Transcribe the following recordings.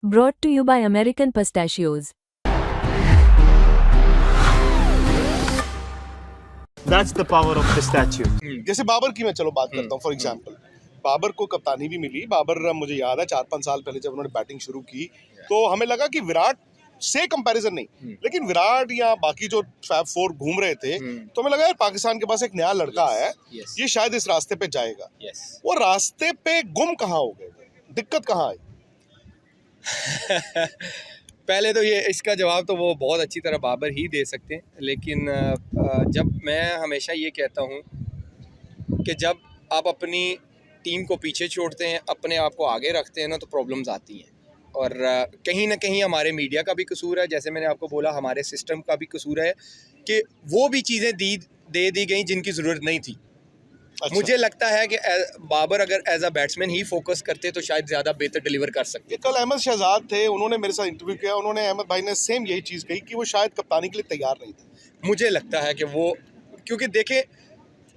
Brought to you by American Pistachios. That's the power of pistachio. जैसे बाबर की मैं चलो बात करता हूँ फॉर एग्जांपल, बाबर को कप्तानी भी मिली। बाबर मुझे याद है 4-5 साल पहले जब उन्होंने बैटिंग शुरू की तो हमें लगा कि विराट से कंपैरिजन नहीं, लेकिन विराट या बाकी जो फैब फोर घूम रहे थे तो हमें लगा यार पाकिस्तान के पास एक नया लड़का है, ये शायद इस रास्ते पे जाएगा। वो रास्ते पे गुम कहाँ हो गए, दिक्कत कहाँ आई? पहले तो ये इसका जवाब तो वो बहुत अच्छी तरह बाबर ही दे सकते हैं, लेकिन जब मैं हमेशा ये कहता हूँ कि जब आप अपनी टीम को पीछे छोड़ते हैं, अपने आप को आगे रखते हैं ना, तो प्रॉब्लम्स आती हैं। और कहीं ना कहीं हमारे मीडिया का भी कसूर है, जैसे मैंने आपको बोला हमारे सिस्टम का भी कसूर है कि वो भी चीज़ें दे दी गई जिनकी ज़रूरत नहीं थी। अच्छा। मुझे लगता है कि बाबर अगर एज अ बैट्समैन ही फोकस करते तो शायद ज़्यादा बेहतर डिलीवर कर सकते। कल अहमद शहजाद थे, उन्होंने मेरे साथ इंटरव्यू किया, उन्होंने अहमद भाई ने सेम यही चीज़ कही कि वो शायद कप्तानी के लिए तैयार नहीं थे। मुझे लगता है कि वो, क्योंकि देखें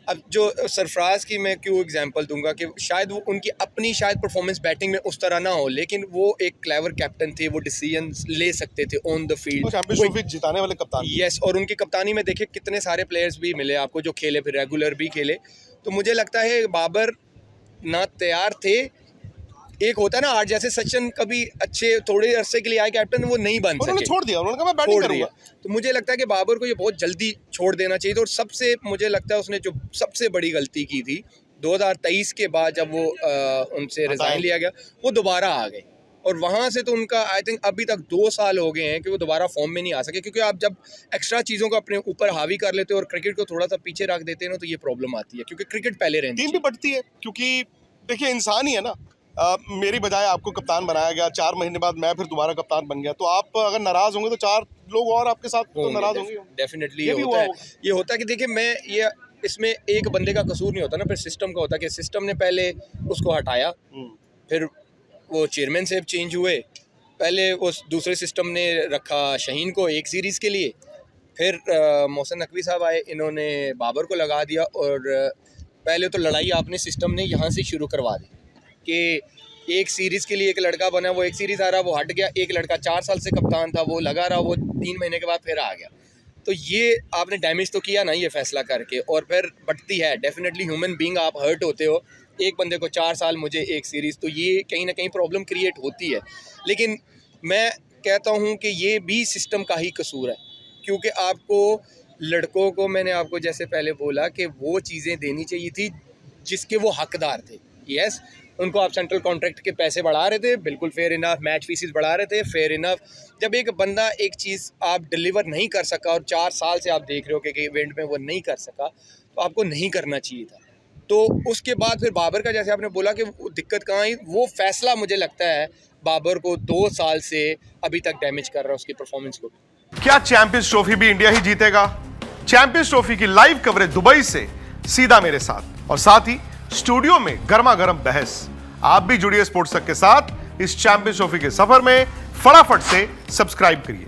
अब जो सरफराज की मैं क्यों एग्जांपल दूंगा कि शायद वो उनकी अपनी शायद परफॉर्मेंस बैटिंग में उस तरह ना हो, लेकिन वो एक क्लेवर कैप्टन थे, वो डिसीजन ले सकते थे on the field, champions trophy जिताने वाले कप्तान। यस, और उनकी कप्तानी में देखिए कितने सारे प्लेयर्स भी मिले आपको जो खेले, फिर रेगुलर भी खेले। तो मुझे लगता है बाबर ना तैयार थे। एक होता है ना आज जैसे सचिन कभी अच्छे थोड़े अरसे के लिए आए कैप्टन, वो नहीं बन सके, छोड़ दिया, उन्होंने कहा मैं बैटिंग करूंगा। तो मुझे लगता है कि बाबर को ये बहुत जल्दी छोड़ देना चाहिए था। और सबसे मुझे लगता है उसने जो सबसे बड़ी गलती की थी 2023 के बाद जब वो उनसे रिजाइन लिया गया, वो दोबारा आ गए और वहाँ से तो उनका आई थिंक अभी तक 2 साल हो गए हैं कि वो दोबारा फॉर्म में नहीं आ सके, क्योंकि आप जब एक्स्ट्रा चीज़ों को अपने ऊपर हावी कर लेते हो और क्रिकेट को थोड़ा सा पीछे रख देते हैं ना, तो ये प्रॉब्लम आती है, क्योंकि क्रिकेट पहले रहती है। टीम भी बढ़ती है, क्योंकि देखिए इंसान ही है ना। मेरी बजाय आपको कप्तान बनाया गया, 4 महीने बाद मैं फिर दोबारा कप्तान बन गया, तो आप अगर नाराज होंगे तो 4 लोग और आपके साथ तो नाराज होंगे। डेफिनेटली ये होता है कि देखिए मैं ये इसमें एक बंदे का कसूर नहीं होता ना, फिर सिस्टम का होता है कि सिस्टम ने पहले उसको हटाया, फिर वो चेयरमैन साहब चेंज हुए, पहले उस दूसरे सिस्टम ने रखा शहीन को एक सीरीज़ के लिए, फिर मोहसिन नकवी साहब आए, इन्होंने बाबर को लगा दिया। और पहले तो लड़ाई आपने सिस्टम ने यहाँ से शुरू करवा दी कि एक सीरीज़ के लिए एक लड़का बना, वो एक सीरीज़ आ रहा, वो हट गया, एक लड़का 4 साल से कप्तान था वो लगा रहा, वो 3 महीने के बाद फिर आ गया। तो ये आपने डैमेज तो किया ना ये फैसला करके, और फिर बढ़ती है डेफिनेटली ह्यूमन बीइंग, आप हर्ट होते हो, एक बंदे को 4 साल मुझे एक सीरीज़, तो ये कहीं ना कहीं प्रॉब्लम क्रिएट होती है। लेकिन मैं कहता हूँ कि ये भी सिस्टम का ही कसूर है, क्योंकि आपको लड़कों को, मैंने आपको जैसे पहले बोला कि वो चीज़ें देनी चाहिए थी जिसके वो हकदार थे। यस, उनको आप सेंट्रल कॉन्ट्रैक्ट के पैसे बढ़ा रहे थे, बिल्कुल फेयर इनफ, मैच फीसिस बढ़ा रहे थे, फेयर इनफ। जब एक बंदा एक चीज़ आप डिलीवर नहीं कर सका और 4 साल से आप देख रहे हो कि इवेंट में वो नहीं कर सका, तो आपको नहीं करना चाहिए था। तो उसके बाद फिर बाबर का जैसे आपने बोला कि दिक्कत कहाँ आई, वो फैसला मुझे लगता है बाबर को 2 साल से अभी तक डैमेज कर रहा है उसकी परफॉर्मेंस को। क्या चैंपियंस ट्रॉफी भी इंडिया ही जीतेगा? चैंपियंस ट्रॉफी की लाइव कवरेज दुबई से सीधा मेरे साथ, और साथ ही स्टूडियो में गर्मा गर्म बहस। आप भी जुड़िए स्पोर्ट्स तक के साथ इस चैंपियंस ट्रॉफी के सफर में। फटाफट से सब्सक्राइब करिए।